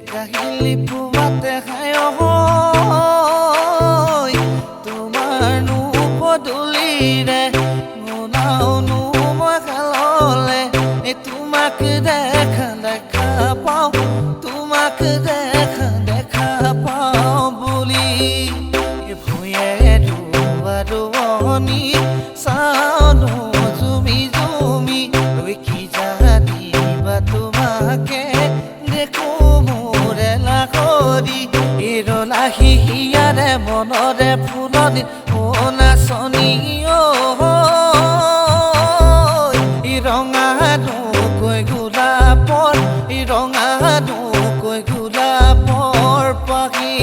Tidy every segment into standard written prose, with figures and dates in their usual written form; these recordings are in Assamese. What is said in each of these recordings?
কাহিলি পুৱাতে খাই হয় তোমাৰনো পদূলিৰে মোনাওনো মই খাললে তোমাক দেখা দেখা পাওঁ তোমাক দেখা পাওঁ বুলি ভূঞে দুৱাৰোৱনি চাওনো জুমি জুমি কি জানিবা তোমাকে দেখো মোৰে লাখৰি ইৰলাহি হিয়াৰে মনৰে ফুলনি ও নাচনি ৰঙাকৈ গোলাপৰ ৰঙাকৈ পাখি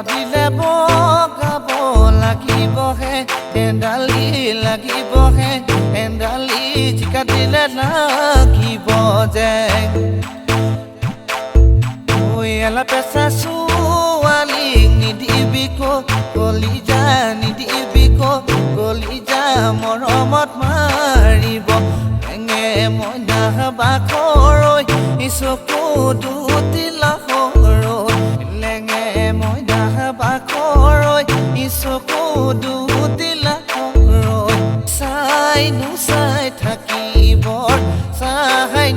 দিলে বগাব লাগিবহে এণ্ডালি লাগিবহে এণ্ডালি জিকা দিলে লাগিব যে এলা পেচা ছোৱালীক নিদিবি কলিজা নিদিবি কলিজা মৰমত মাৰিব এঙে মইনা বাখৰৈ চকু দুটি লাখৰৈ লেঙে মইনা বাখৰৈ চকু দুটি লাখৰৈ চাই থাকিবৰ চাই